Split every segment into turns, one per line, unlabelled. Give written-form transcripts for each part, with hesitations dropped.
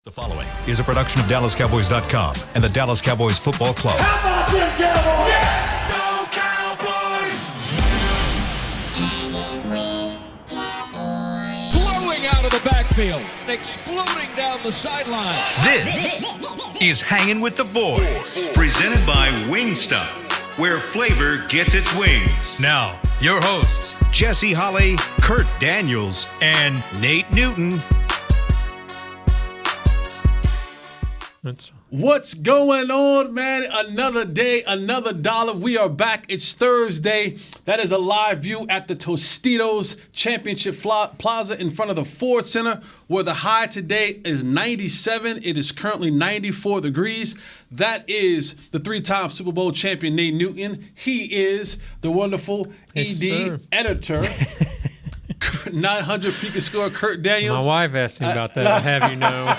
The following is a production of DallasCowboys.com and the Dallas Cowboys Football Club.
How about them Cowboys?
Yeah! Go Cowboys!
Blowing out of the backfield, exploding down the sideline.
This is Hangin' with the Boys, presented by Wingstop, where flavor gets its wings. Now, your hosts, Jesse Holley, Kurt Daniels, and Nate Newton.
What's going on, man? Another day, another dollar. We are back. It's Thursday. That is a live view at the Tostitos Championship Plaza in front of the Ford Center, where the high today is 97. It is currently 94 degrees. That is the three-time Super Bowl champion, Nate Newton. He is the wonderful ED editor. 900 peak and score, Kurt Daniels.
My wife asked me about that. I have you know.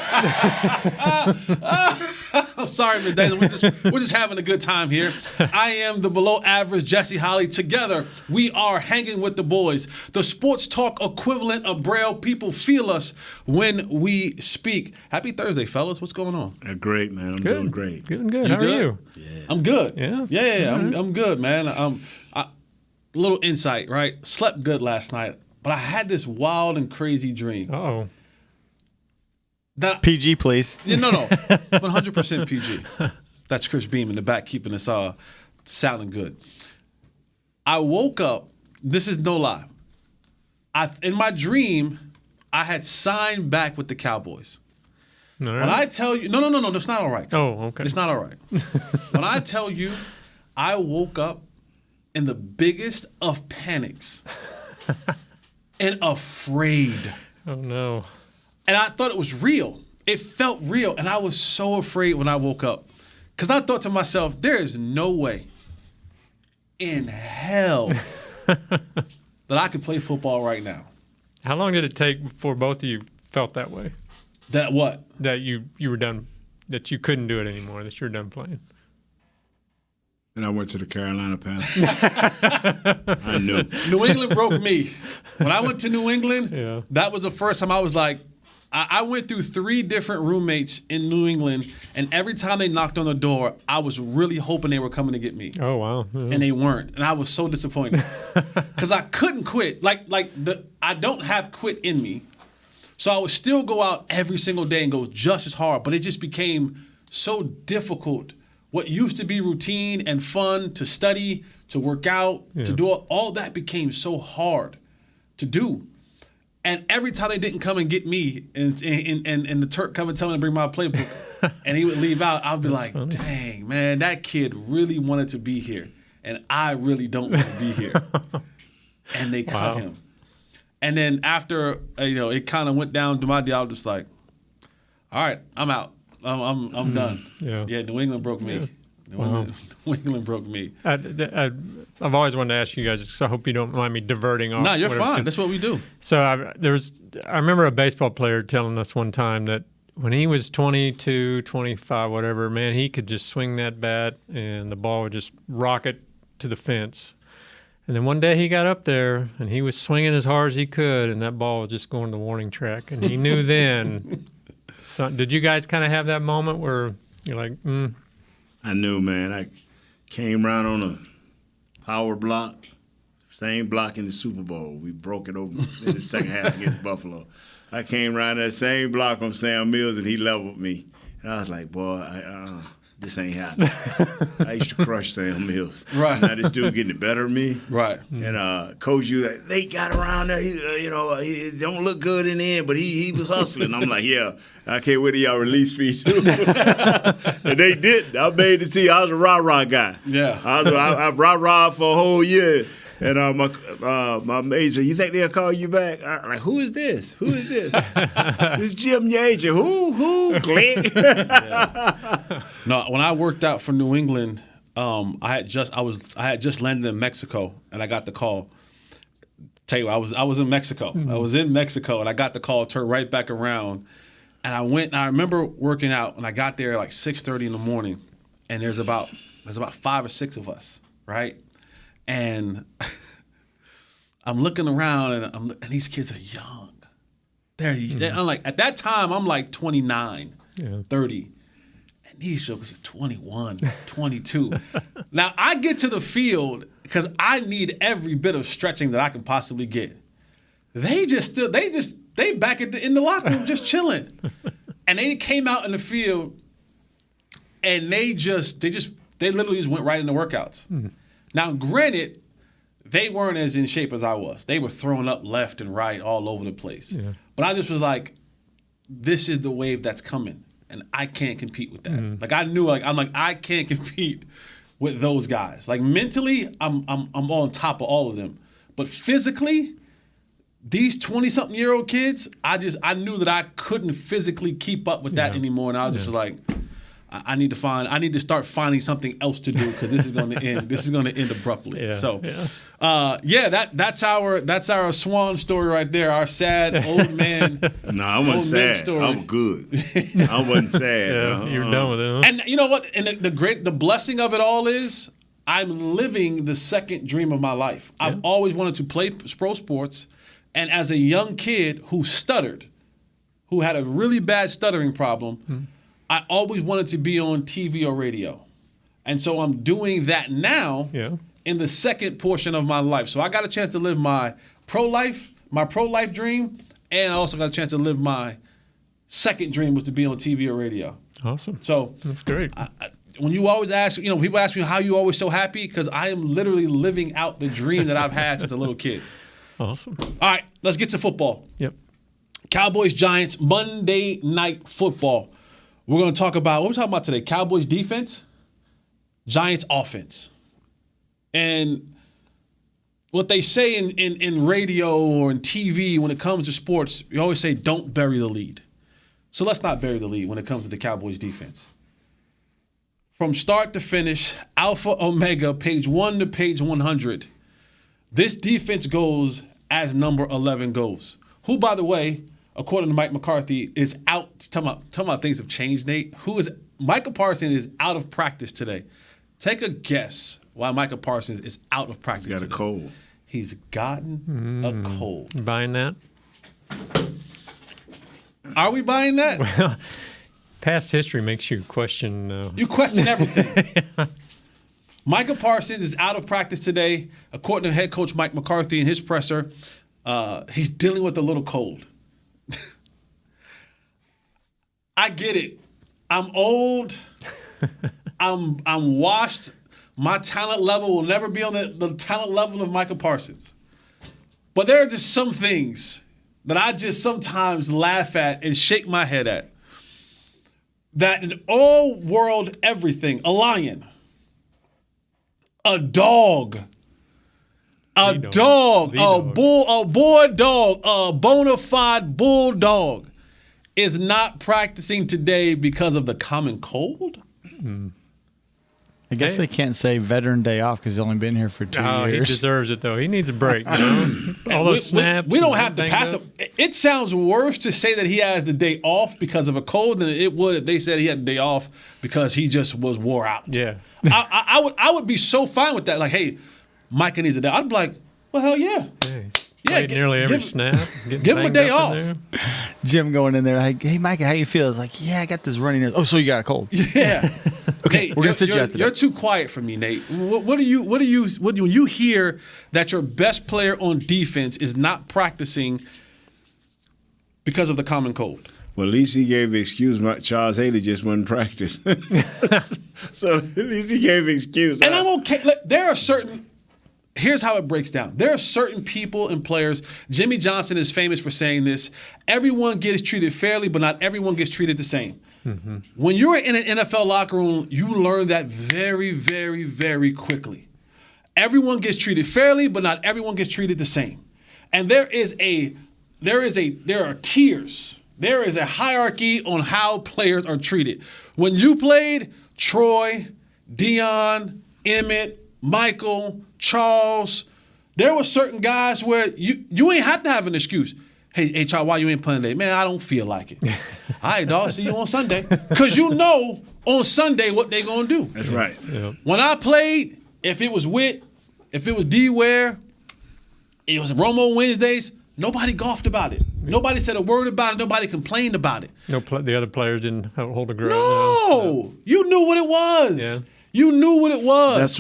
I'm sorry, Mr. Daniels. We're just having a good time here. I am the below average Jesse Holley. Together, we are hanging with the boys. The sports talk equivalent of Braille. People feel us when we speak. Happy Thursday, fellas. What's going on?
Great, man. I'm
Good.
doing great.
Good. How
good?
are you?
Yeah.
I'm good.
Yeah?
Yeah. I'm good, man. Little insight, right? Slept good last night, but I had this wild and crazy dream.
Oh.
That
PG, please.
Yeah, no, 100% PG. That's Chris Beam in the back keeping us sounding good. I woke up. This is no lie. In my dream, I had signed back with the Cowboys.
All right.
When I tell you, no, that's not all right.
Oh, okay.
It's not all right. When I tell you, I woke up in the biggest of panics and afraid.
Oh, no.
And I thought it was real. It felt real. And I was so afraid when I woke up. Because I thought to myself, there is no way in hell that I could play football right now.
How long did it take before both of you felt that way?
That what?
That you were done, that you couldn't do it anymore, that you were done playing?
And I went to the Carolina Panthers. I knew.
New England broke me. When I went to New England,
Yeah.
that was the first time I was like, I went through 3 different roommates in New England, and every time they knocked on the door, I was really hoping they were coming to get me.
Oh, wow. Yeah.
And they weren't, and I was so disappointed because I couldn't quit. I don't have quit in me, so I would still go out every single day and go just as hard. But it just became so difficult. What used to be routine and fun to study, to work out, to do all that became so hard to do. And every time they didn't come and get me, and the Turk come and tell me to bring my playbook, and he would leave out, I'd be like, funny. Dang, man, that kid really wanted to be here, and I really don't want to be here. And they cut him. And then after, it kind of went down to my deal, I was just like, all right, I'm out. I'm done. Yeah, New England broke me. New England broke me.
I've always wanted to ask you guys, so I hope you don't mind me diverting off.
No, you're fine. That's what we do.
So I remember a baseball player telling us one time that when he was 22, 25, whatever, man, he could just swing that bat and the ball would just rocket to the fence. And then one day he got up there and he was swinging as hard as he could, and that ball was just going to the warning track. And he knew then. So did you guys kind of have that moment where you're like,
I knew, man. I came around on a power block, same block in the Super Bowl. We broke it open in the second half against Buffalo. I came around that same block from Sam Mills, and he leveled me. And I was like, boy, this ain't happening. I used to crush Sam Mills.
Right.
Now this dude getting the better of me.
Right.
And Coach, they got around there. He don't look good in the end, but he was hustling. I'm like, yeah, I can't wait till y'all release me too. And they did. I made the team. I was a rah-rah guy.
Yeah.
I rah-rah for a whole year. And my major, you think they'll call you back? I'm like, who is this? Who is this? This is Jim, your agent. Who? Click.
No, when I worked out for New England, I had just landed in Mexico, and I got the call. Tell you, I was in Mexico. I was in Mexico, and I got the call, turned right back around, and I went. And I remember working out, and I got there like 6:30 in the morning, and there's about 5 or 6 of us, right? And I'm looking around, and these kids are young. I'm like, at that time, I'm like 29, 30. And these jokers are 21, 22. Now, I get to the field because I need every bit of stretching that I can possibly get. They back in the locker room just chilling. And they came out in the field and they literally just went right into workouts. Now, granted, they weren't as in shape as I was. They were throwing up left and right all over the place. Yeah. But I just was like, this is the wave that's coming. And I can't compete with that. Like I knew, I can't compete with those guys. Like mentally, I'm on top of all of them. But physically, these 20-something-year-old kids, I knew that I couldn't physically keep up with that anymore. And I was just like, I need to start finding something else to do because this is going to end. This is going to end abruptly. That's our swan story right there. Our sad old man.
No, I wasn't sad. Story. I'm good. I wasn't sad.
You're done with it. Huh?
And you know what? And the blessing of it all is I'm living the second dream of my life. I've always wanted to play pro sports, and as a young kid who stuttered, who had a really bad stuttering problem. I always wanted to be on TV or radio. And so I'm doing that now in the second portion of my life. So I got a chance to live my pro-life dream, and I also got a chance to live my second dream was to be on TV or radio.
Awesome.
So
that's great.
When you always ask, people ask me how you always so happy, because I am literally living out the dream that I've had since a little kid.
Awesome.
All right, let's get to football.
Yep.
Cowboys, Giants, Monday Night Football. We're going to talk about, what are we talking about today? Cowboys defense, Giants offense. And what they say in radio or in TV when it comes to sports, you always say don't bury the lead. So let's not bury the lead when it comes to the Cowboys defense. From start to finish, alpha, omega, page 1 to page 100, this defense goes as number 11 goes. Who, by the way, according to Mike McCarthy, is out. Talking about things have changed, Nate. Micah Parsons is out of practice today. Take a guess why Micah Parsons is out of practice today.
He's got a cold.
He's gotten a cold.
You buying that?
Are we buying that?
Well, past history makes you question.
You question everything. Micah Parsons is out of practice today. According to head coach Mike McCarthy in his presser, he's dealing with a little cold. I get it. I'm old. I'm washed. My talent level will never be on the talent level of Micah Parsons. But there are just some things that I just sometimes laugh at and shake my head at. That in all world everything, a lion, a dog, a dog, a bulldog, a bona fide bulldog is not practicing today because of the common cold?
I guess they can't say veteran day off because he's only been here for 2 years.
He deserves it, though. He needs a break. All those snaps.
We don't have to pass him. It sounds worse to say that he has the day off because of a cold than it would if they said he had the day off because he just was wore out.
Yeah.
I would be so fine with that. Like, hey, Micah needs a day. I'd be like, well, hell yeah.
Yeah, nearly every snap.
Give him a day off.
Jim going in there like, hey, Micah, how you feel? It's like, yeah, I got this running. Oh, so you got a cold?
Yeah.
Okay,
Nate,
we're gonna sit you out today.
You're too quiet for me, Nate. When you hear that your best player on defense is not practicing because of the common cold?
Well, at least he gave an excuse. Charles Haley just wouldn't practice. So at least he gave an excuse.
And I'm okay. There are certain. Here's how it breaks down. There are certain people and players. Jimmy Johnson is famous for saying this. Everyone gets treated fairly, but not everyone gets treated the same. Mm-hmm. When you're in an NFL locker room, you learn that very, very, very quickly. Everyone gets treated fairly, but not everyone gets treated the same. And there are tiers. There is a hierarchy on how players are treated. When you played, Troy, Dion, Emmett, Michael, Charles, there were certain guys where you ain't have to have an excuse. Hey, Charles, why you ain't playing today? Man, I don't feel like it. All right, dog, see you on Sunday. Because you know on Sunday what they going to do.
That's right.
Yeah.
When I played, if it was Witt, if it was D-Ware, it was Romo Wednesdays, nobody golfed about it. Nobody said a word about it. Nobody complained about it.
The other players didn't hold a grudge.
No. You knew what it was.
Yeah.
You knew what it was.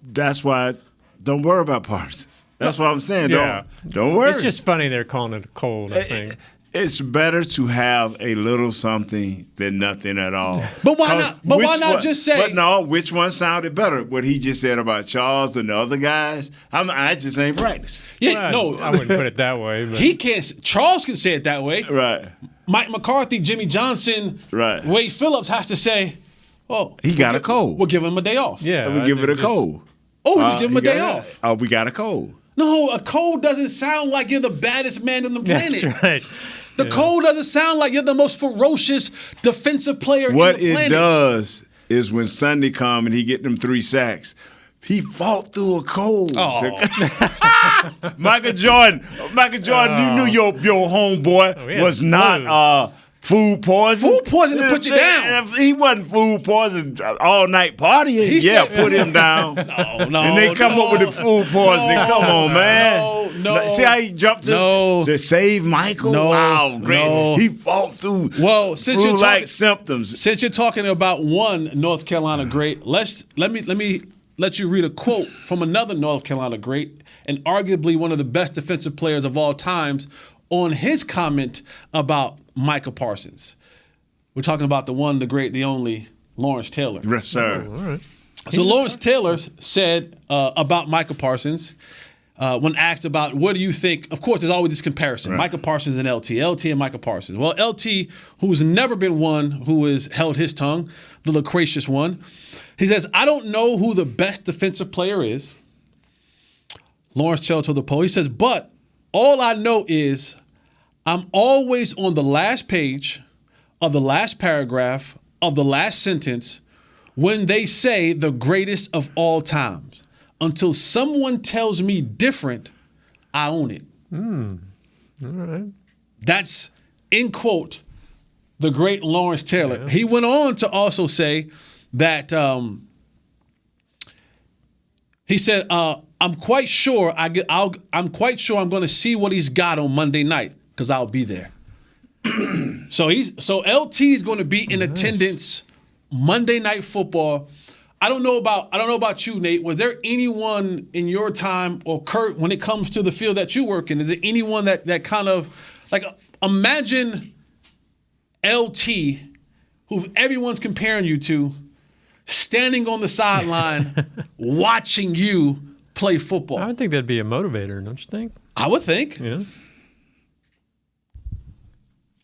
That's why don't worry about Parsons. That's what I'm saying.
Yeah.
Don't worry.
It's just funny they're calling it cold, I think.
It's better to have a little something than nothing at all.
But why not? But why not just say?
But no, which one sounded better? What he just said about Charles and the other guys. I just ain't practiced.
Yeah,
Well,
no,
I wouldn't put it that way. But.
he can't. Charles can say it that way.
Right.
Mike McCarthy, Jimmy Johnson,
Right.
Wade Phillips has to say, "Oh,
He got a cold.
We'll give him a day off."
Yeah,
We give it a cold.
Oh, we just give him a day off.
Oh, we got a cold.
No, a cold doesn't sound like you're the baddest man on the planet.
That's right.
The cold doesn't sound like you're the most ferocious defensive player
What
in the planet.
it does is when Sunday come and he get them 3 sacks, he fought through a cold.
Oh.
Michael Jordan, you knew your homeboy
yeah,
was not food poison.
Food poison to put you down.
If he wasn't food poison all night partying,
He
yeah,
said-
put him down.
No,
And they come up with the food poisoning. Come on, man.
No.
See how he jumped to save Michael?
No,
Wow, great.
no.
He fought through flu-like symptoms.
Since you're talking about one North Carolina great, let me let you read a quote from another North Carolina great and arguably one of the best defensive players of all times on his comment about Micah Parsons. We're talking about the one, the great, the only, Lawrence Taylor.
Yes, sir.
All right.
So Lawrence Taylor said about Micah Parsons when asked about what do you think, of course, there's always this comparison,
Right.
Micah Parsons and LT and Micah Parsons. Well, LT, who's never been one who has held his tongue, the loquacious one, he says, I don't know who the best defensive player is. Lawrence Taylor told the Post, he says, but all I know is I'm always on the last page of the last paragraph of the last sentence when they say the greatest of all times. Until someone tells me different, I own it.
All right.
That's, in quote, the great Lawrence Taylor.
Yeah.
He went on to also say that he said, I'm quite sure I'm going to see what he's got on Monday night because I'll be there. So LT is going to be in attendance Monday Night Football. I don't know about you, Nate. Was there anyone in your time, or Kurt, when it comes to the field that you work in, is there anyone that kind of, like, imagine LT, who everyone's comparing you to, standing on the sideline watching you play football?
I would think that'd be a motivator, don't you think?
I would think.
Yeah.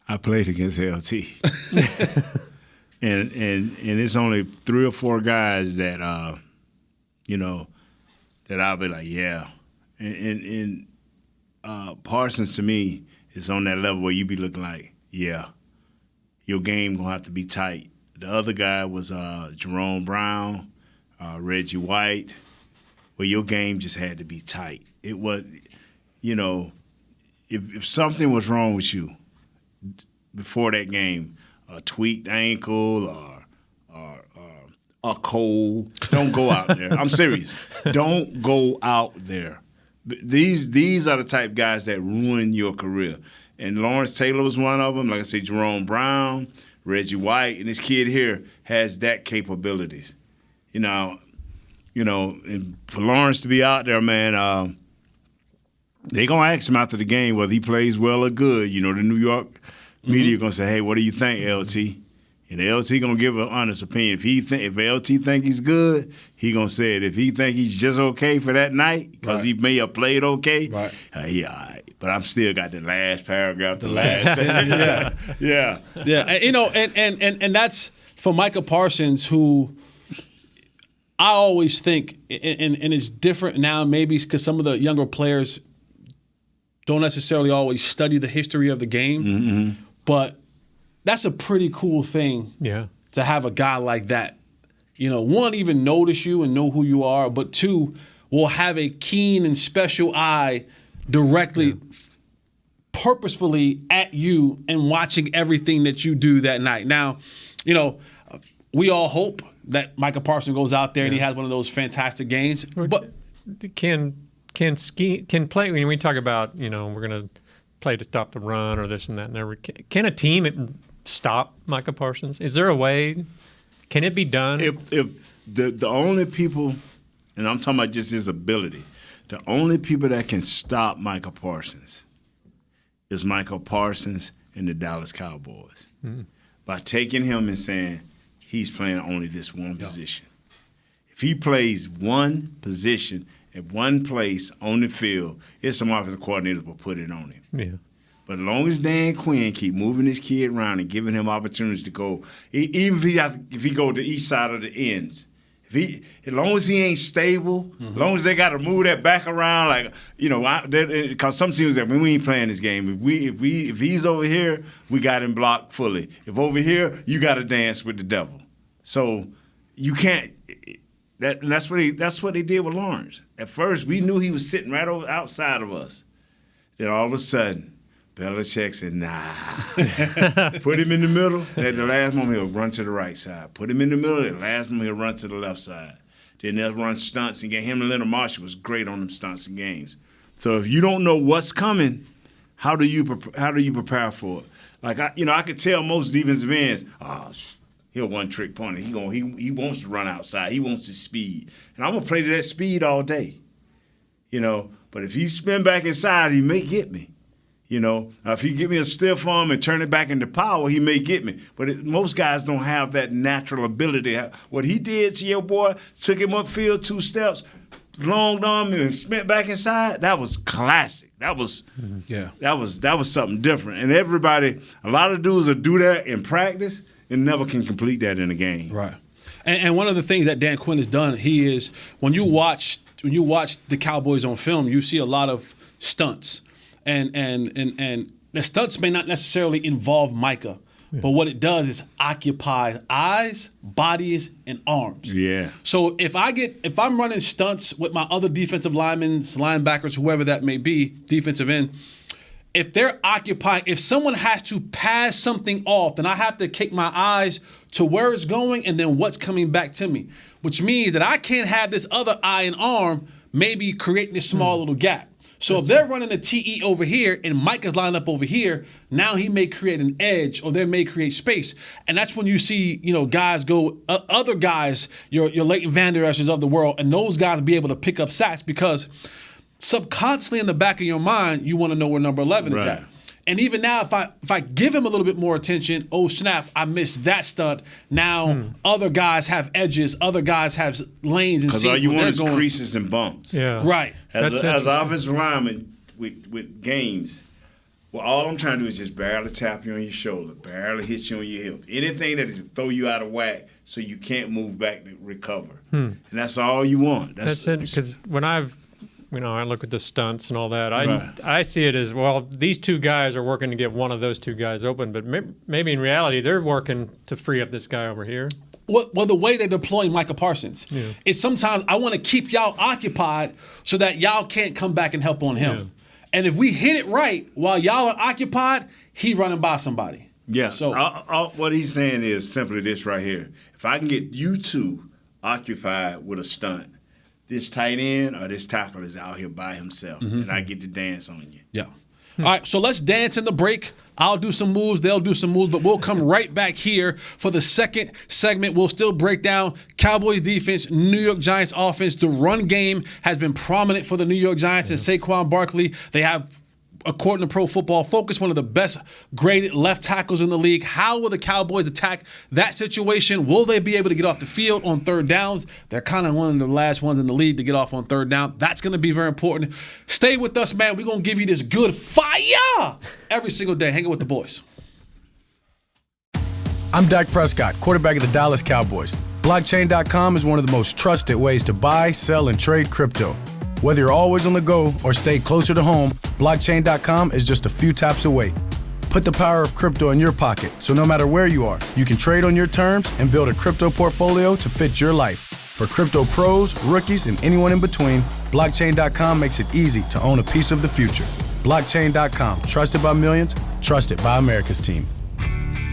I played against LT. and it's only 3 or 4 guys that that I'll be like, yeah. And Parsons to me is on that level where you be looking like, yeah, your game gonna have to be tight. The other guy was Jerome Brown, Reggie White, where your game just had to be tight. It was, if something was wrong with you before that game, a tweaked ankle or a cold, don't go out there. I'm serious. Don't go out there. These are the type guys that ruin your career. And Lawrence Taylor was one of them. Like I say, Jerome Brown, Reggie White, and this kid here has that capabilities. And for Lawrence to be out there, man, they're going to ask him after the game whether he plays well or good. The New York media going to say, hey, what do you think, LT? And LT going to give an honest opinion. If LT think he's good, he going to say it. If he think he's just okay for that night because he may have played okay, he all right. But I'm still got the last paragraph, the last sentence. Yeah.
And that's for Micah Parsons, who I always think, and it's different now maybe because some of the younger players don't necessarily always study the history of the game, but that's a pretty cool thing to have a guy like that. One, even notice you and know who you are, but 2, will have a keen and special eye directly, purposefully at you and watching everything that you do that night. Now, we all hope that Micah Parsons goes out there and he has one of those fantastic games. But
can play when we talk about we're going to play to stop the run or this and that. And can a team stop Micah Parsons? Is there a way? Can it be done?
If the only people, and I'm talking about just his ability, the only people that can stop Micah Parsons is Micah Parsons and the Dallas Cowboys. By taking him and saying he's playing only this one position. If he plays one position at one place on the field, it's some offensive coordinators will put it on him.
Yeah.
But as long as Dan Quinn keep moving this kid around and giving him opportunities to go, even if he go to each side of the ends, as long as he ain't stable, as long as they got to move that back around, like because some teams that when we ain't playing this game, if he's over here, we got him blocked fully. If over here, you got to dance with the devil. So you can't. That's what they did with Lawrence. At first, we knew he was sitting right over outside of us. Then all of a sudden, Belichick said, nah. Put him in the middle, and at the last moment, he'll run to the right side. Put him in the middle, at the last moment, he'll run to the left side. Then they'll run stunts and game. Him and Leonard Marshall was great on them stunts and games. So if you don't know what's coming, how do you prepare for it? Like, I could tell most defensive ends, he'll one-trick pony. He wants to run outside. He wants his speed. And I'm going to play to that speed all day. But if he spin back inside, he may get me. If he give me a stiff arm and turn it back into power, he may get me. But most guys don't have that natural ability. What he did to your boy, took him upfield 2 steps, long arm and spent back inside, that was classic. That was something different. And a lot of dudes will do that in practice and never can complete that in a game.
Right. And one of the things that Dan Quinn has done, when you watch the Cowboys on film, you see a lot of stunts. And the stunts may not necessarily involve Micah, but what it does is occupy eyes, bodies, and arms.
Yeah.
So if I'm running stunts with my other defensive linemen, linebackers, whoever that may be, defensive end, if they're occupying, if someone has to pass something off, then I have to kick my eyes to where it's going and then what's coming back to me, which means that I can't have this other eye and arm maybe creating this small little gap. So if they're running a TE over here and Mike is lined up over here, now he may create an edge or they may create space. And that's when you see, guys go, other guys, your Leighton Vander Esch's of the world, and those guys be able to pick up sacks because subconsciously in the back of your mind, you want to know where number 11 is at. And even now, if I give him a little bit more attention, oh snap, I missed that stunt. Now other guys have edges, other guys have lanes, and
because all you want is creases and bumps.
Yeah,
right.
As an offensive lineman with games, well, all I'm trying to do is just barely tap you on your shoulder, barely hit you on your hip. Anything that is throw you out of whack so you can't move back to recover, and that's all you want.
That's it. Because when I look at the stunts and all that.
Right.
I see it as, well, these 2 guys are working to get one of those 2 guys open, but maybe in reality they're working to free up this guy over here.
Well, the way they're deploying Micah Parsons is sometimes I want to keep y'all occupied so that y'all can't come back and help on him. Yeah. And if we hit it right while y'all are occupied, he running by somebody.
Yeah.
So
what he's saying is simply this right here. If I can get you 2 occupied with a stunt, this tight end or this tackle is out here by himself, and I get to dance on you.
Yeah. All right, so let's dance in the break. I'll do some moves, they'll do some moves, but we'll come right back here for the second segment. We'll still break down Cowboys defense, New York Giants offense. The run game has been prominent for the New York Giants and Saquon Barkley. They have, according to Pro Football Focus, one of the best graded left tackles in the league. How will the Cowboys attack that situation? Will they be able to get off the field on third downs? They're kind of one of the last ones in the league to get off on third down. That's going to be very important. Stay with us, man. We're going to give you this good fire every single day. Hanging with the boys.
I'm Dak Prescott, quarterback of the Dallas Cowboys. Blockchain.com is one of the most trusted ways to buy, sell, and trade crypto. Whether you're always on the go or stay closer to home, Blockchain.com is just a few taps away. Put the power of crypto in your pocket, so no matter where you are, you can trade on your terms and build a crypto portfolio to fit your life. For crypto pros, rookies, and anyone in between, Blockchain.com makes it easy to own a piece of the future. Blockchain.com, trusted by millions, trusted by America's team.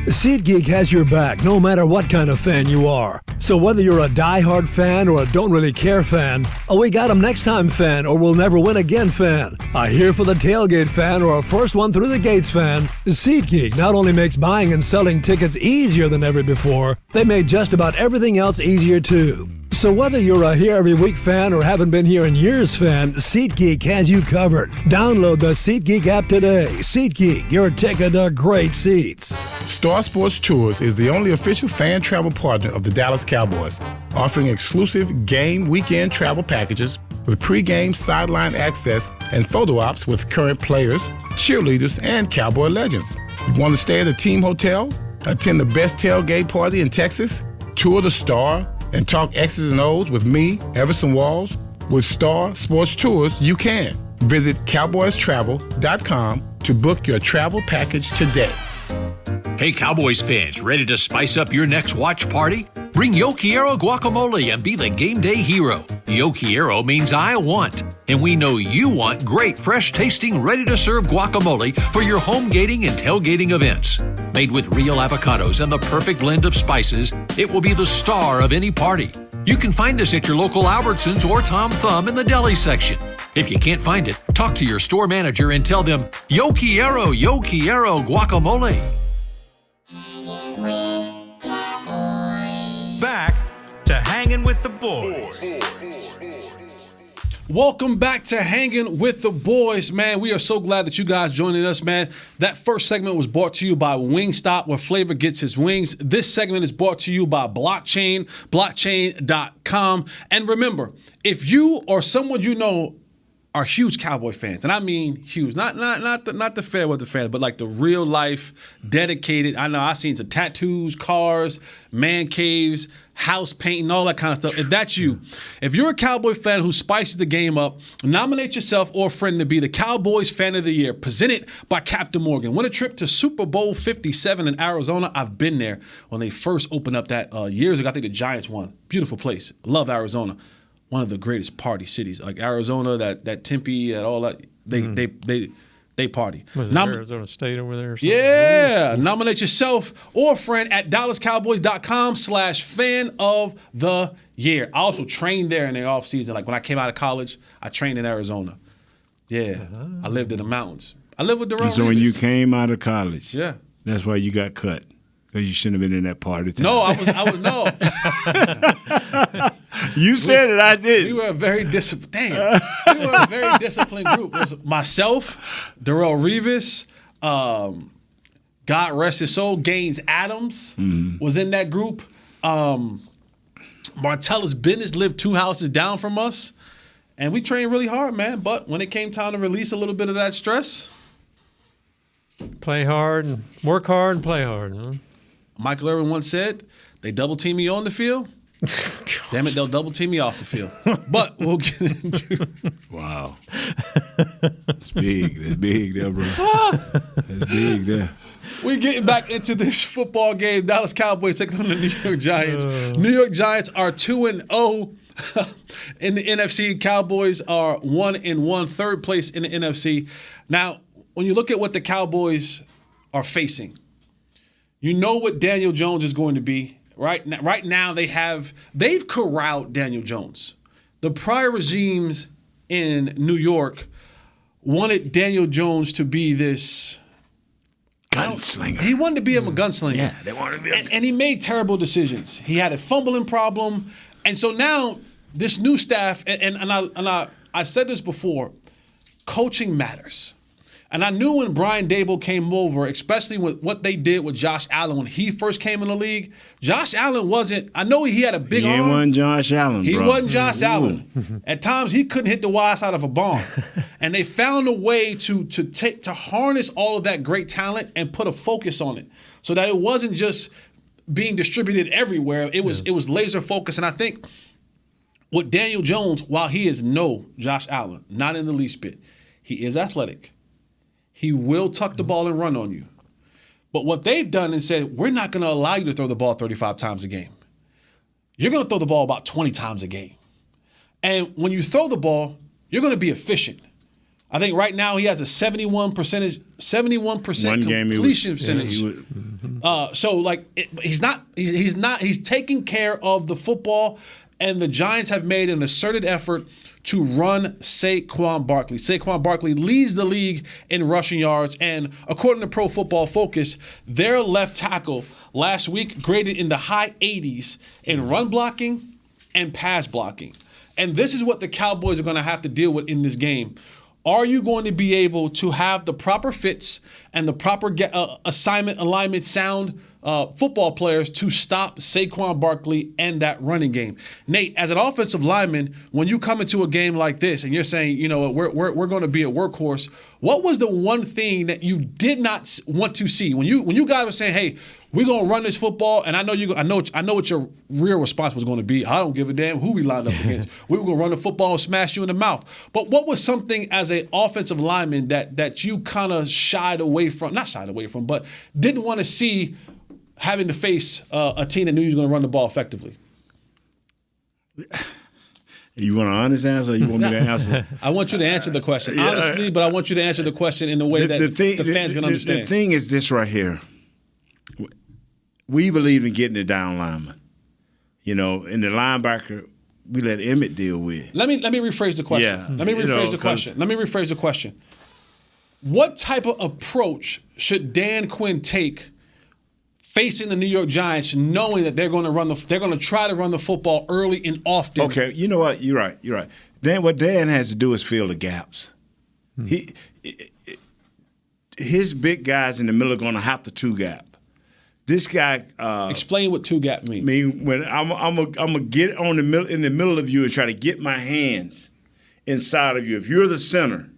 SeatGeek has your back no matter what kind of fan you are. So whether you're a die-hard fan or a don't really care fan, a we got 'em next time fan or we'll never win again fan, a here for the tailgate fan or a first one through the gates fan, SeatGeek not only makes buying and selling tickets easier than ever before, they made just about everything else easier too. So whether you're a here every week fan or haven't been here in years fan, SeatGeek has you covered. Download the SeatGeek app today. SeatGeek, your ticket to great seats.
Star Sports Tours is the only official fan travel partner of the Dallas Cowboys, offering exclusive game weekend travel packages with pre-game sideline access and photo ops with current players, cheerleaders, and Cowboy legends. You want to stay at a team hotel, attend the best tailgate party in Texas, tour the Star, and talk X's and O's with me, Everson Walls? With Star Sports Tours, you can. Visit cowboystravel.com to book your travel package today.
Hey Cowboys fans, ready to spice up your next watch party? Bring Yo Quiero guacamole and be the game day hero. Yo Quiero means I want, and we know you want great, fresh-tasting, ready-to-serve guacamole for your home gating and tailgating events. Made with real avocados and the perfect blend of spices, it will be the star of any party. You can find us at your local Albertsons or Tom Thumb in the deli section. If you can't find it, talk to your store manager and tell them, Yo Quiero guacamole.
Back to Hangin' with the Boys.
Welcome back to Hanging with the Boys, man. We are so glad that you guys joining us, man. That first segment was brought to you by Wingstop, where flavor gets its wings. This segment is brought to you by Blockchain, blockchain.com. And remember, if you or someone you know are huge Cowboy fans, and I mean huge, not the fair weather fans, but like the real life, dedicated. I know I've seen some tattoos, cars, man caves, house painting, all that kind of stuff. If that's you, if you're a Cowboy fan who spices the game up, nominate yourself or a friend to be the Cowboys Fan of the Year, presented by Captain Morgan. Win a trip to Super Bowl 57 in Arizona. I've been there when they first opened up that years ago. I think the Giants won. Beautiful place. Love Arizona. One of the greatest party cities, like Arizona, that Tempe, and all that. They party.
Was it Arizona State over there or something?
Yeah. Nominate yourself or a friend at DallasCowboys.com/fan of the year. I also trained there in the off season. Like when I came out of college, I trained in Arizona. Yeah. I lived in the mountains. I lived with Darrell
And so when
Reeves.
you came out of college,
Yeah.
that's why you got cut. Because you shouldn't have been in that party.
No, I was no.
You said it, I did.
We were a very disciplined. We were a very disciplined group. It was myself, Darrell Reeves, God rest his soul, Gaines Adams was in that group. Martellus Business lived 2 houses down from us, and we trained really hard, man. But when it came time to release a little bit of that stress,
Play hard and work hard and play hard. Huh?
Michael Irvin once said, "They double team me on the field. Damn it, they'll double team me off the field." But we'll get into.
Wow. That's big. That's big there, bro. That's big there.
We getting back into this football game. Dallas Cowboys taking on the New York Giants. New York Giants are 2-0 in the NFC. Cowboys are 1-1, third place in the NFC. Now, when you look at what the Cowboys are facing, you know what Daniel Jones is going to be. Right now, they've corralled Daniel Jones. The prior regimes in New York wanted Daniel Jones to be this
gunslinger.
He wanted to be a gunslinger.
Yeah, they wanted to be
and he made terrible decisions. He had a fumbling problem. And so now this new staff, and I said this before, coaching matters. And I knew when Brian Daboll came over, especially with what they did with Josh Allen when he first came in the league, Josh Allen wasn't, I know he had a big arm.
He wasn't Josh Allen,
He
bro.
wasn't Josh Allen. At times, he couldn't hit the wide side of a barn. And they found a way to harness all of that great talent and put a focus on it so that it wasn't just being distributed everywhere. It was laser focused. And I think with Daniel Jones, while he is no Josh Allen, not in the least bit, he is athletic. He will tuck the ball and run on you. But what they've done is said, we're not going to allow you to throw the ball 35 times a game. You're going to throw the ball about 20 times a game. And when you throw the ball, you're going to be efficient. I think right now he has a 71% completion percentage. He's taking care of the football, and the Giants have made an asserted effort to run Saquon Barkley. Saquon Barkley leads the league in rushing yards, and according to Pro Football Focus, their left tackle last week graded in the high 80s in run blocking and pass blocking. And this is what the Cowboys are going to have to deal with in this game. Are you going to be able to have the proper fits and the proper alignment sound football players to stop Saquon Barkley and that running game? Nate, as an offensive lineman, when you come into a game like this and you're saying, you know, we're going to be a workhorse, what was the one thing that you did not want to see when you guys were saying, hey, we're gonna run this football, and I know what your real response was going to be. I don't give a damn who we lined up against. We were gonna run the football and smash you in the mouth. But what was something as an offensive lineman that you kind of not shied away from, but didn't want to see having to face a team that knew you was gonna run the ball effectively?
You want an honest answer, or you want me to answer?
I want you to answer the question honestly, but I want you to answer the question in a way that the fans can understand.
The thing is this right here. We believe in getting the down lineman. You know, and the linebacker, we let Emmett deal with.
Let me rephrase the question.
Yeah,
Let me rephrase the question. What type of approach should Dan Quinn take facing the New York Giants, knowing that they're going to try to run the football early and often?
Okay, you know what? You're right. What Dan has to do is fill the gaps. His big guys in the middle are going to have to two gap. This guy.
Explain what two gap means.
When I'm gonna get in the middle of you and try to get my hands inside of you. If you're the center,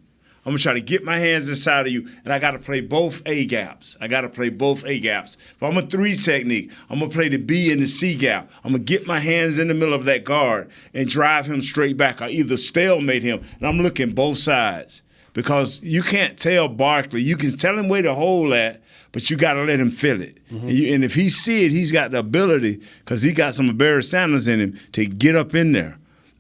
I'm gonna try to get my hands inside of you, and I got to play both A gaps. If I'm a 3 technique, I'm gonna play the B and the C gap. I'm gonna get my hands in the middle of that guard and drive him straight back, or either stalemate him. And I'm looking both sides because you can't tell Barkley. You can tell him where to hold at, but you got to let him feel it. Mm-hmm. And if he see it, he's got the ability, because he got some Barry Sanders in him, to get up in there.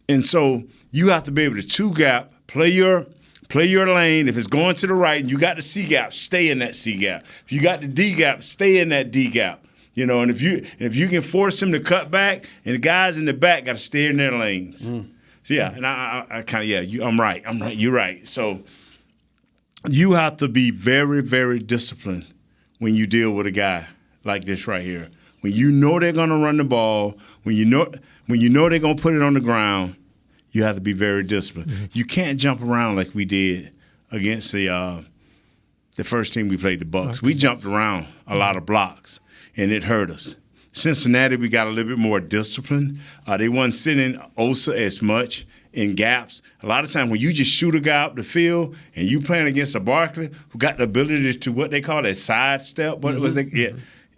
And so you have to be able to two gap, play your lane. If it's going to the right and you got the C gap, stay in that C gap. If you got the D gap, stay in that D gap. You know, and if you can force him to cut back, and the guys in the back got to stay in their lanes. Mm. So yeah, and I kind of I'm right. You're right. So you have to be very, very disciplined when you deal with a guy like this right here. When you know they're going to run the ball, when you know they're going to put it on the ground, you have to be very disciplined. Mm-hmm. You can't jump around like we did against the first team we played, the Bucs. Okay. We jumped around a lot of blocks, and it hurt us. Cincinnati, we got a little bit more discipline. They wasn't sitting Osa as much in gaps. A lot of times when you just shoot a guy up the field and you playing against a Barkley who got the ability to what they call a sidestep,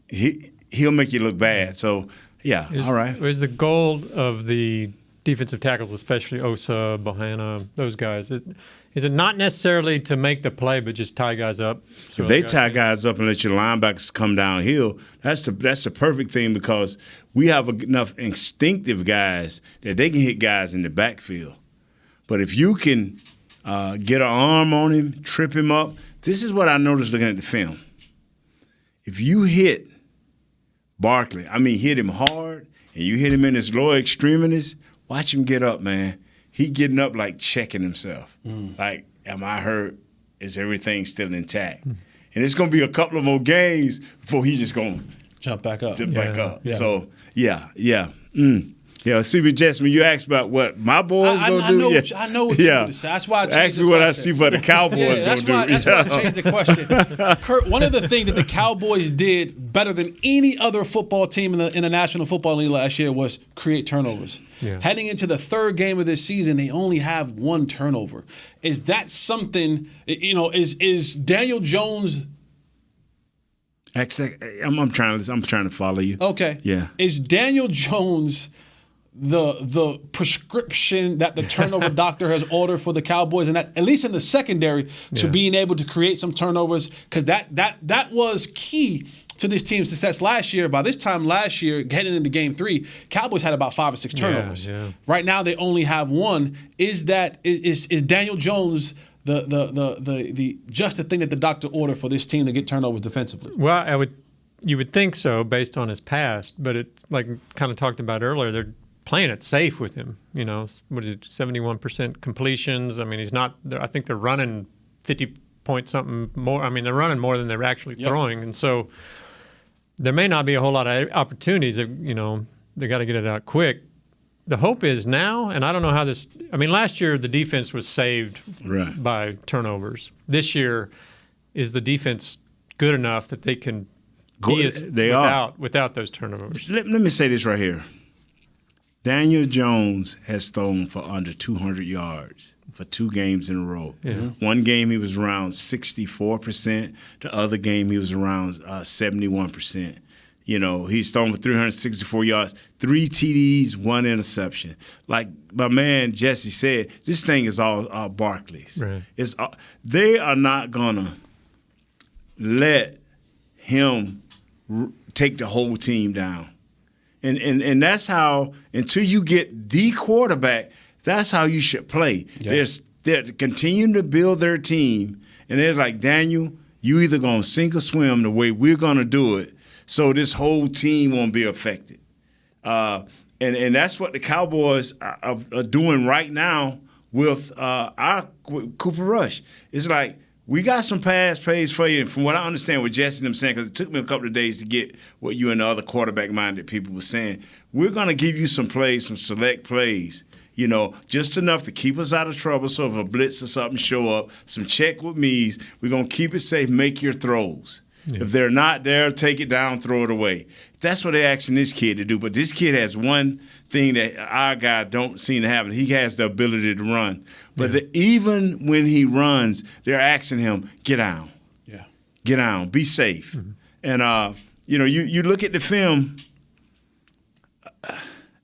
he'll make you look bad. So, yeah, all right.
Is the goal of the defensive tackles, especially Osa, Bohanna, those guys, is it not necessarily to make the play but just tie guys up?
If they tie guys up and let your linebackers come downhill, that's the perfect thing, because we have enough instinctive guys that they can hit guys in the backfield. But if you can get an arm on him, trip him up, this is what I noticed looking at the film. If you hit Barkley, hit him hard, and you hit him in his lower extremities, watch him get up, man. He getting up like checking himself. Like, am I hurt? Is everything still intact? And it's going to be a couple of more games before he's just going to
jump back up.
Yeah. So, yeah. Yeah, see, Jesse, when you asked about what my boys going to do.
I know what you're going to say. That's why I changed
ask me what I see what the Cowboys going to do.
That's why I changed the question. Kurt, one of the things that the Cowboys did better than any other football team in the National Football League last year was create turnovers. Yeah. Heading into the third game of this season, they only have one turnover. Is that something, is Daniel Jones...
I'm trying to follow you.
Okay.
Yeah.
Is Daniel Jones the prescription that the turnover doctor has ordered for the Cowboys, and that at least in the secondary to being able to create some turnovers? Because that was key to this team's success last year. By this time last year, heading into Game 3, Cowboys had about 5 or 6 turnovers. Yeah. Right now, they only have one. Is Daniel Jones just the thing that the doctor ordered for this team to get turnovers defensively?
Well, you would think so based on his past, but it's like kind of talked about earlier. They're playing it safe with him. You know, what is it, 71% completions? I mean, he's not. I think they're running 50 point something more. I mean, they're running more than they're actually throwing, and so there may not be a whole lot of opportunities. You know, they got to get it out quick. The hope is now, and I don't know how this. I mean, last year the defense was saved by turnovers. This year, is the defense good enough that they can be without those turnovers?
Let me say this right here. Daniel Jones has thrown for under 200 yards for 2 games in a row. One game he was around 64%. The other game he was around 71%. You know, he's thrown for 364 yards, 3 TDs, 1 interception. Like my man Jesse said, this thing is all Barkley's.
Right.
They are not gonna let him take the whole team down. And that's how, until you get the quarterback, that's how you should play. Yeah. They're continuing to build their team, and they're like, Daniel, you either going to sink or swim the way we're going to do it, so this whole team won't be affected. And that's what the Cowboys are doing right now with our Cooper Rush. It's like, we got some pass plays for you, and from what I understand what Jesse and them saying, because it took me a couple of days to get what you and the other quarterback-minded people were saying, we're going to give you some plays, some select plays, you know, just enough to keep us out of trouble. So if a blitz or something show up, some check with me's, we're going to keep it safe, make your throws. Yeah. If they're not there, take it down, throw it away. That's what they're asking this kid to do. But this kid has one thing that our guy don't seem to have. He has the ability to run. But even when he runs, they're asking him, get down. Yeah. Get down. Be safe. Mm-hmm. And, you know, you look at the film,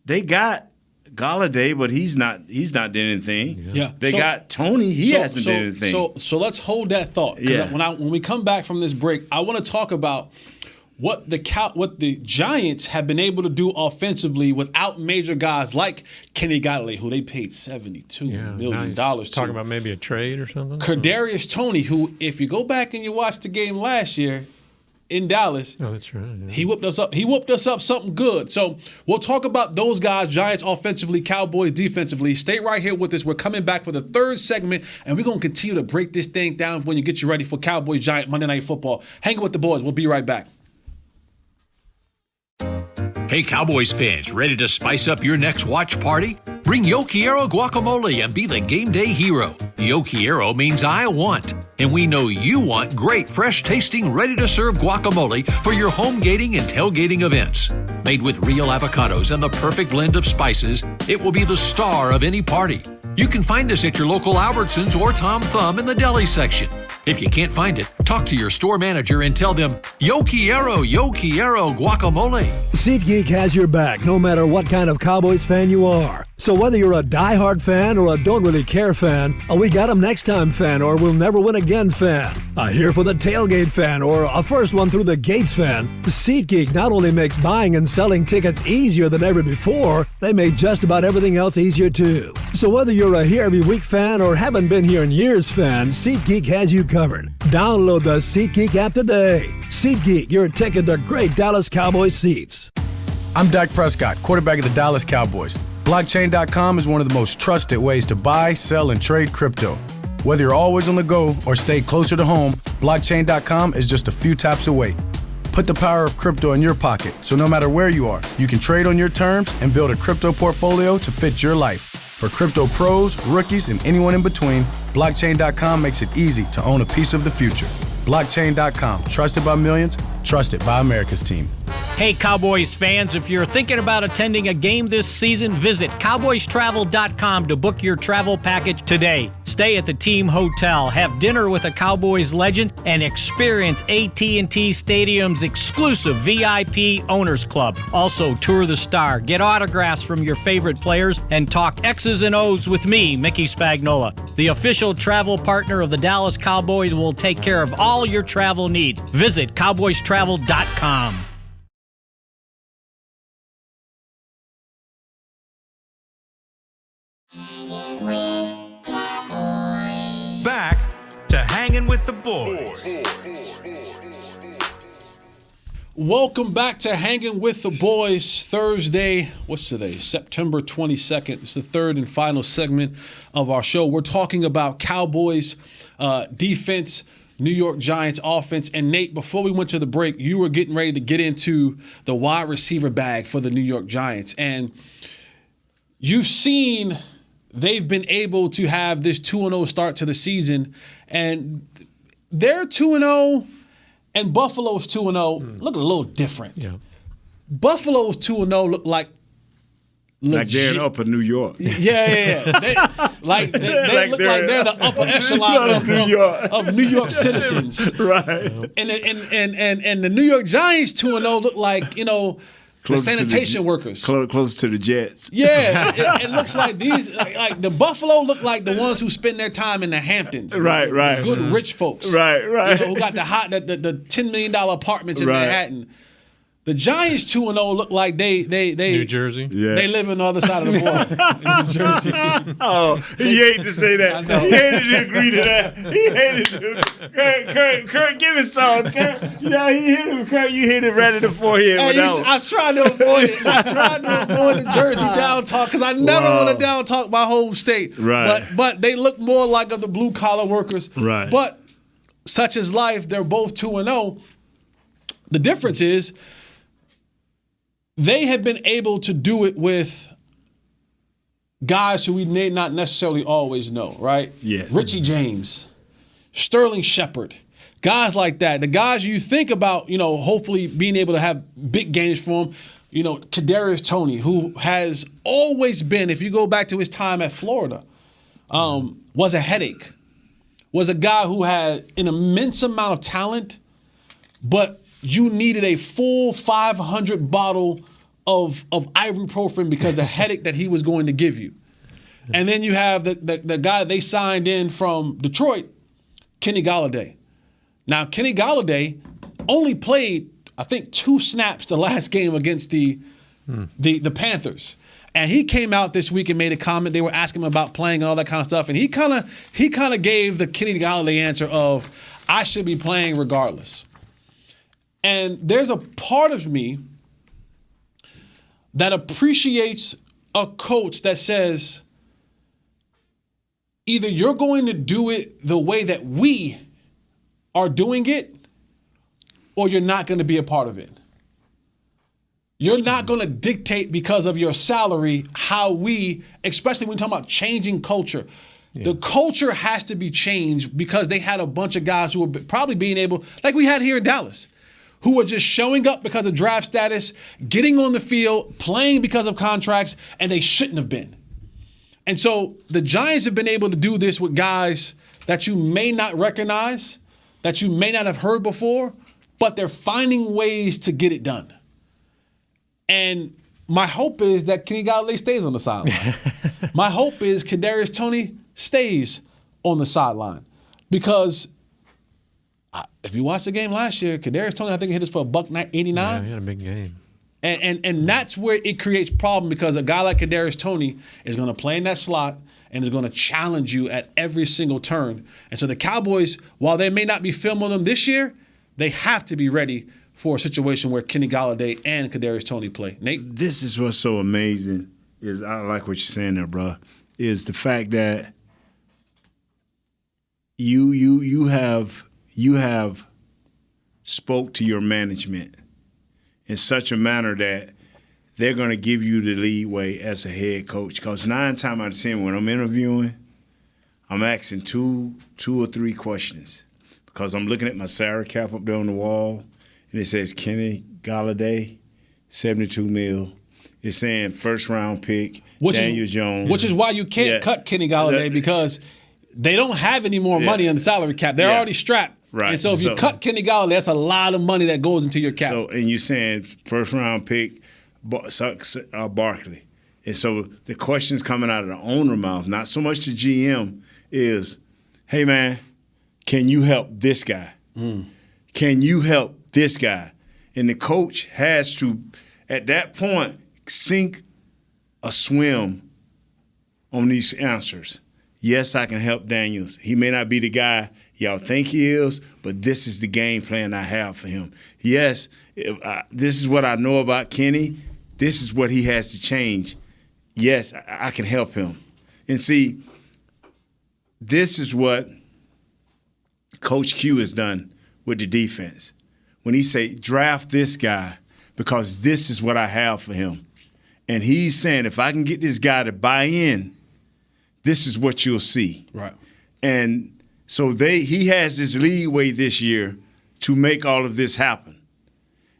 they got Galladay, but he's not doing anything. Yeah. They got Tony. He hasn't done anything.
So let's hold that thought. Yeah. When we come back from this break, I want to talk about what the Giants have been able to do offensively without major guys like Kenny Galladay, who they paid $72 million to.
Talking about maybe a trade or something.
Kadarius Toney, who, if you go back and you watch the game last year in Dallas,
that's right. Yeah.
He whooped us up. He whooped us up something good. So we'll talk about those guys, Giants offensively, Cowboys defensively. Stay right here with us. We're coming back for the third segment, and we're going to continue to break this thing down when you get you ready for Cowboys Giant Monday Night Football. Hanging with the boys. We'll be right back.
Hey, Cowboys fans, ready to spice up your next watch party? Bring Yo Quiero guacamole and be the game day hero. Yo Quiero means I want, and we know you want great, fresh-tasting, ready-to-serve guacamole for your home gating and tailgating events. Made with real avocados and the perfect blend of spices, it will be the star of any party. You can find us at your local Albertsons or Tom Thumb in the deli section. If you can't find it, talk to your store manager and tell them, Yo Quiero guacamole.
SeatGeek has your back no matter what kind of Cowboys fan you are. So whether you're a diehard fan or a don't really care fan, a we got 'em next time fan or we'll never win again fan, a here for the tailgate fan or a first one through the gates fan, SeatGeek not only makes buying and selling tickets easier than ever before, they make just about everything else easier too. So whether you're a here every week fan or haven't been here in years fan, SeatGeek has you covered. Download the SeatGeek app today. SeatGeek, your ticket to great Dallas Cowboys seats.
I'm Dak Prescott, quarterback of the Dallas Cowboys. Blockchain.com is one of the most trusted ways to buy, sell, and trade crypto. Whether you're always on the go or stay closer to home, Blockchain.com is just a few taps away. Put the power of crypto in your pocket, so no matter where you are, you can trade on your terms and build a crypto portfolio to fit your life. For crypto pros, rookies, and anyone in between, Blockchain.com makes it easy to own a piece of the future. Blockchain.com, trusted by millions, trusted by America's team.
Hey, Cowboys fans, if you're thinking about attending a game this season, visit cowboystravel.com to book your travel package today. Stay at the team hotel, have dinner with a Cowboys legend, and experience AT&T Stadium's exclusive VIP Owners Club. Also, tour the Star, get autographs from your favorite players, and talk X's and O's with me, Mickey Spagnola. The official travel partner of the Dallas Cowboys will take care of all your travel needs. Visit cowboystravel.com.
Back Hangin' with the Boys.
Welcome back to Hanging with the Boys. Thursday, what's today? September 22nd. It's the third and final segment of our show. We're talking about Cowboys defense, New York Giants offense. And Nate, before we went to the break, you were getting ready to get into the wide receiver bag for the New York Giants. And you've seen they've been able to have this 2-0 start to the season. And they're 2-0. And Buffalo's 2-0 look a little different.
Yeah.
Buffalo's 2-0 look like
they're in upper New York.
Yeah. They look like they're the upper echelon of New York citizens.
Right.
And the New York Giants 2-0 look like, the sanitation workers.
Close to the Jets.
Yeah, it looks like these, like the Buffalo look like the ones who spend their time in the Hamptons.
Right.
Good rich folks.
Right.
Who got the $10 million apartments in Manhattan. The Giants 2-0 look like they
New Jersey.
Yeah.
They live on the other side of the border in New Jersey.
Oh, he hated to say that. He hated to agree to that. He hated to. Kurt, give it some. Kurt, he hit him. Kurt, you hit him right in the forehead.
I was trying to avoid it. I tried to avoid the Jersey down talk because I never want to down talk my home state.
Right.
But they look more like of the blue collar workers.
Right.
But such is life. They're both 2-0. The difference is, they have been able to do it with guys who we may not necessarily always know, right?
Yes.
Richie James, Sterling Shepard, guys like that. The guys you think about, hopefully being able to have big games for them. Kadarius Toney, who has always been, if you go back to his time at Florida, was a headache. Was a guy who had an immense amount of talent, but you needed a full 500 bottle of ibuprofen because the headache that he was going to give you. And then you have the guy they signed in from Detroit, Kenny Golladay. Now, Kenny Golladay only played, I think, 2 snaps the last game against the Panthers. And he came out this week and made a comment. They were asking him about playing and all that kind of stuff. And he kind of gave the Kenny Golladay answer of, I should be playing regardless. And there's a part of me that appreciates a coach that says, either you're going to do it the way that we are doing it, or you're not going to be a part of it. You're not going to dictate because of your salary how we, especially when we're talking about changing culture. Yeah. The culture has to be changed because they had a bunch of guys who were probably being able, like we had here in Dallas, who were just showing up because of draft status, getting on the field, playing because of contracts, and they shouldn't have been. And so the Giants have been able to do this with guys that you may not recognize, that you may not have heard before, but they're finding ways to get it done. And my hope is that Kenny Golladay stays on the sideline. My hope is Kadarius Toney stays on the sideline. Because if you watched the game last year, Kadarius Toney, I think he hit us for $189.
Yeah, he had a big game.
And that's where it creates problem because a guy like Kadarius Toney is going to play in that slot and is going to challenge you at every single turn. And so the Cowboys, while they may not be filming them this year, they have to be ready for a situation where Kenny Golladay and Kadarius Toney play. Nate?
This is what's so amazing is I like what you're saying there, bro, is the fact that you have spoke to your management in such a manner that they're going to give you the leeway as a head coach. Because 9 times out of 10 when I'm interviewing, I'm asking two or three questions because I'm looking at my salary cap up there on the wall, and it says Kenny Golladay, $72 million. It's saying first-round pick, Daniel Jones.
Which is why you can't cut Kenny Golladay because they don't have any more money on the salary cap. They're already strapped.
Right.
And so if you cut Kenny Golladay, that's a lot of money that goes into your cap.
So, and you're saying first-round pick, Barkley. And so the questions coming out of the owner mouth, not so much the GM, is, hey, man, can you help this guy? Can you help this guy? And the coach has to, at that point, sink a swim on these answers. Yes, I can help Daniels. He may not be the guy y'all think he is, but this is the game plan I have for him. Yes, this is what I know about Kenny. This is what he has to change. Yes, I can help him. And see, this is what Coach Q has done with the defense. When he say, draft this guy because this is what I have for him. And he's saying, if I can get this guy to buy in, this is what you'll see.
Right.
And so he has this leeway this year to make all of this happen.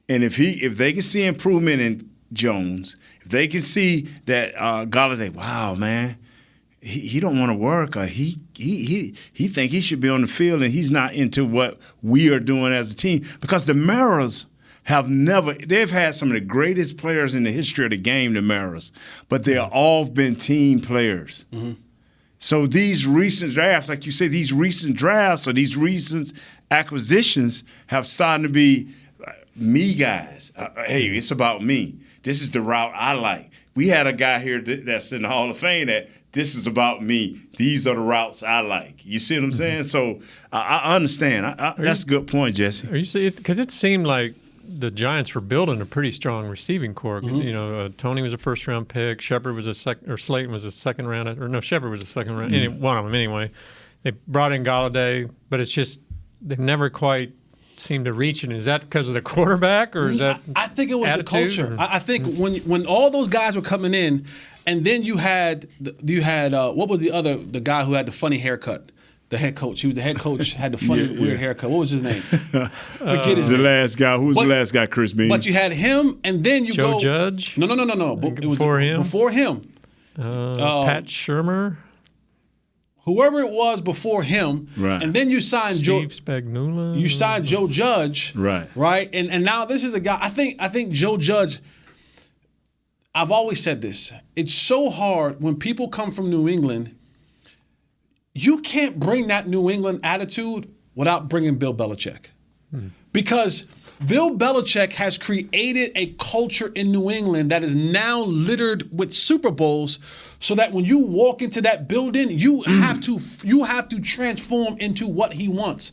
And if they can see improvement in Jones, if they can see that Golladay, wow, man, he don't want to work, or he think he should be on the field, and he's not into what we are doing as a team. Because the Maras they've had some of the greatest players in the history of the game, the Maras, but they've all been team players. Mm-hmm. So these recent drafts, like you say, these recent drafts or these recent acquisitions have started to be me guys. Hey, it's about me. This is the route I like. We had a guy here that's in the Hall of Fame that this is about me. These are the routes I like. You see what I'm saying? So I understand. That's a good point, Jesse.
Are you saying, because it seemed like the Giants were building a pretty strong receiving core.
Mm-hmm.
You know, Tony was a first-round pick. Shepard was Slayton was a second-round. Or no, Shepard was a second-round.
Mm-hmm.
One of them anyway. They brought in Golladay, but it's just they've never quite seemed to reach it. Is that because of the quarterback, or is that
I think it was the culture.
Or?
I think when all those guys were coming in, and then you had what was the guy who had the funny haircut? The head coach. He was the head coach, had the funny, weird haircut. What was his name? Forget his name.
The last guy. Who was the last guy, Chris Bean?
But you had him, and then you
Joe
go.
Judge?
No. It was before him. Before him.
Pat Shurmur?
Whoever it was before him.
Right.
And then you signed
Steve Spagnuolo.
You signed Joe Judge.
Right.
Right? And now this is a guy, I think Joe Judge, I've always said this. It's so hard when people come from New England. You can't bring that New England attitude without bringing Bill Belichick. Because Bill Belichick has created a culture in New England that is now littered with Super Bowls, so that when you walk into that building, you have to transform into what he wants.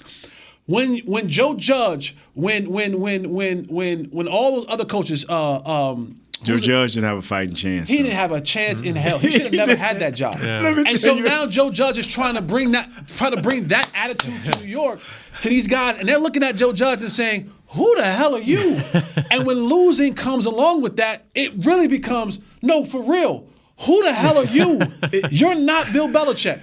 When Joe Judge, when all those other coaches,
Joe Judge didn't have a fighting chance.
He didn't have a chance in hell. He should have never had that job.
Yeah.
And so now Joe Judge is trying to bring that attitude to New York to these guys, and they're looking at Joe Judge and saying, "Who the hell are you?" And when losing comes along with that, it really becomes, no, for real. Who the hell are you? You're not Bill Belichick.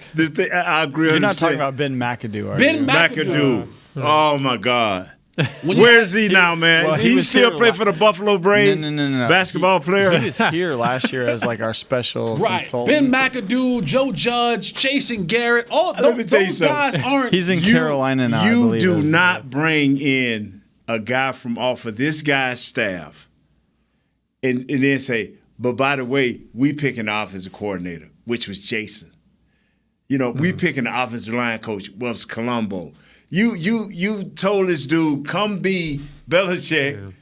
I agree.
You're not talking about Ben McAdoo, are
Ben
you?
McAdoo. Oh my God. Where is he now, man?
Well,
he still play for the Buffalo Braves?
No.
Basketball player?
He was here last year as like our special
Right.
consultant.
Ben McAdoo, Joe Judge, Jason Garrett,
Let me tell you
those
something.
guys aren't.
He's in Carolina now, I
You
believe
do
is.
not bring in a guy from off of this guy's staff and then say, but by the way, we picking the offensive coordinator, which was Jason. You know, we picking the offensive line coach, was Colombo. You told this dude, come be Belichick,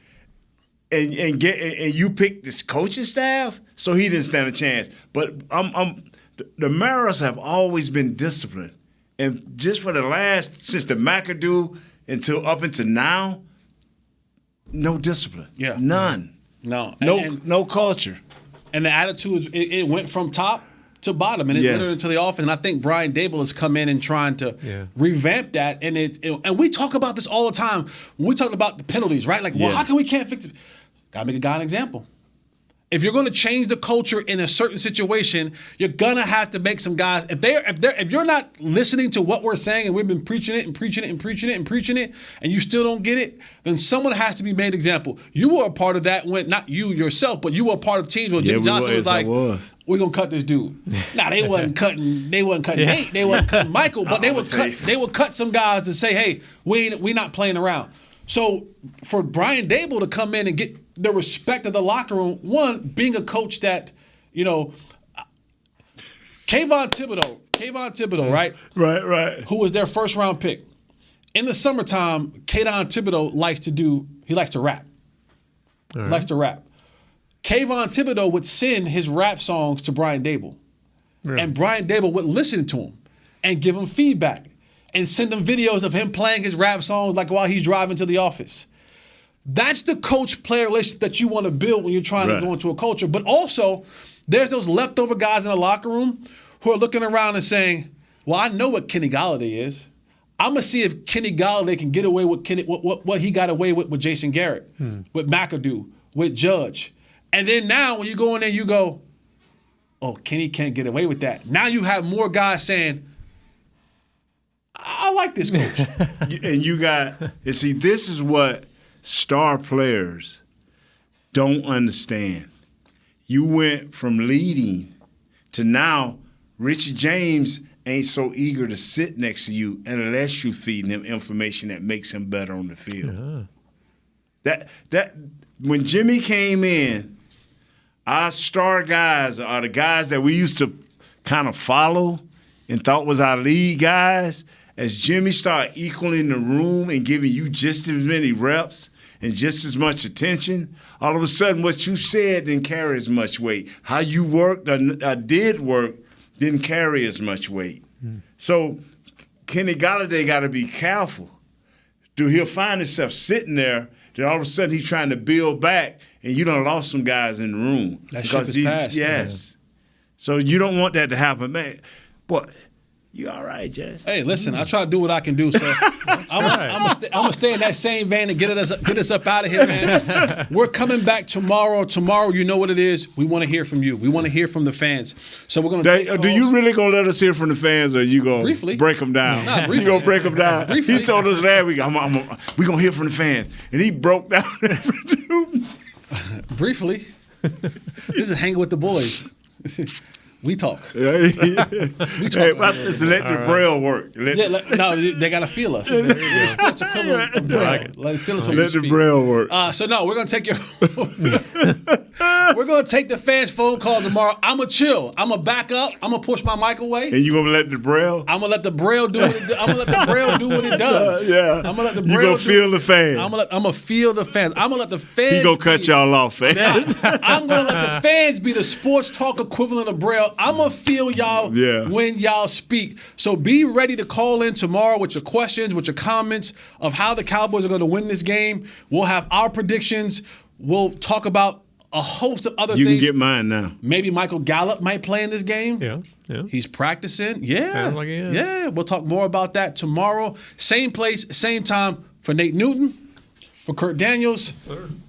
and you picked this coaching staff, so he didn't stand a chance. But the Maras have always been disciplined, and just for since the McAdoo up until now, no discipline.
Yeah.
None. No culture.
And the attitude, it went from top to bottom, and it
Yes.
littered into the offense. And I think Brian Dable has come in and trying to revamp that. And and we talk about this all the time when we talk about the penalties, right? Like, well, how come we can't fix it? Gotta make a guy an example. If you're going to change the culture in a certain situation, you're gonna have to make some guys. If you're not listening to what we're saying, and we've been preaching it and preaching it and preaching it and preaching it, and you still don't get it, then someone has to be made example. You were a part of that when, not you yourself, but you were a part of teams where Jimmy Johnson was like, "We're gonna cut this dude." Nah, they wasn't cutting. They wasn't cutting Nate. They wasn't cutting Michael. But they would cut some guys to say, "Hey, we not playing around." So for Brian Dable to come in and get the respect of the locker room, one, being a coach that, you know, Kayvon Thibodeau, right?
Right.
Who was their first round pick. In the summertime, Kayvon Thibodeau likes to rap.
Right.
Likes to rap. Kayvon Thibodeau would send his rap songs to Brian Dable.
Really?
And Brian Dable would listen to him and give him feedback. and send him videos of him playing his rap songs like while he's driving to the office. That's the coach-player relationship that you want to build when you're trying to go into a culture. But also, there's those leftover guys in the locker room who are looking around and saying, well, I know what Kenny Galladay is. I'm going to see if Kenny Galladay can get away with what he got away with Jason Garrett, with McAdoo, with Judge. And then now when you go in there, you go, oh, Kenny can't get away with that. Now you have more guys saying, I like this coach.
And see, this is what star players don't understand. You went from leading to now Richie James ain't so eager to sit next to you unless you feed him information that makes him better on the field. That when Jimmy came in, our star guys are the guys that we used to kind of follow and thought was our lead guys. As Jimmy started equaling the room and giving you just as many reps and just as much attention, all of a sudden what you said didn't carry as much weight. How you worked or did work didn't carry as much weight. So Kenny Galladay got to be careful. He'll find himself sitting there, then all of a sudden he's trying to build back, and you done lost some guys in the room.
That ship is past.
Yes. So you don't want that to happen, man. But you all right, Jess?
Hey, listen, I try to do what I can do, so I'm gonna stay in that same vein and get us up out of here, man. We're coming back tomorrow. Tomorrow, you know what it is. We want to hear from you. We want to hear from the fans. So we're gonna.
Do you really gonna let us hear from the fans, or you gonna
briefly
break them down?
Nah, briefly.
You gonna break them down?
Briefly.
He told us last week, we gonna hear from the fans, and he broke down.
Briefly, this is Hanging with the Boys. We talk.
We talk. Listen, let the braille work.
No, they gotta feel us. We're the sports equivalent of braille. Let feel us when we
Let the
speak.
braille work.
So no, we're gonna take we're gonna take the fans' phone calls tomorrow. I'm gonna chill. I'm gonna back up. I'm gonna push my mic away.
And you gonna let the braille?
I'm gonna let the braille do what it do. I'm gonna let the braille do what it does.
Yeah.
I'm gonna let the braille.
You gonna feel the fans?
I'm gonna feel the fans. I'm gonna let the fans.
He gonna cut y'all off, fans.
I'm gonna let the fans be the sports talk equivalent of braille. I'm gonna feel y'all when y'all speak. So be ready to call in tomorrow with your questions, with your comments of how the Cowboys are going to win this game. We'll have our predictions. We'll talk about a host of other things.
You can get mine now.
Maybe Michael Gallup might play in this game.
Yeah.
He's practicing. Yeah.
Sounds like he is.
Yeah. We'll talk more about that tomorrow. Same place, same time for Nate Newton, for Kurt Daniels,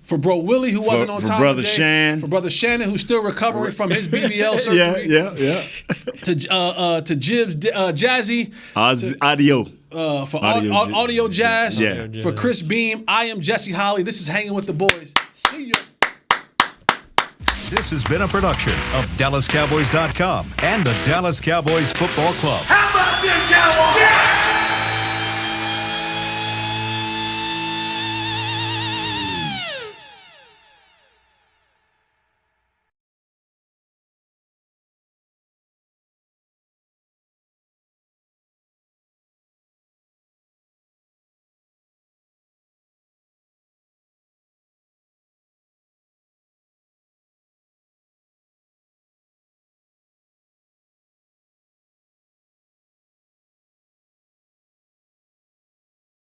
for Bro Willie, who wasn't on time
Brother
today,
Shan.
for Brother Shannon, who's still recovering from his BBL surgery.
Yeah.
To Jibs, Jazzy.
Audio.
For Audio Jazz.
Yeah.
For Chris Beam, I am Jesse Holly. This is Hanging with the Boys. See you.
This has been a production of DallasCowboys.com and the Dallas Cowboys Football Club.
How about this, Cowboys? Yeah!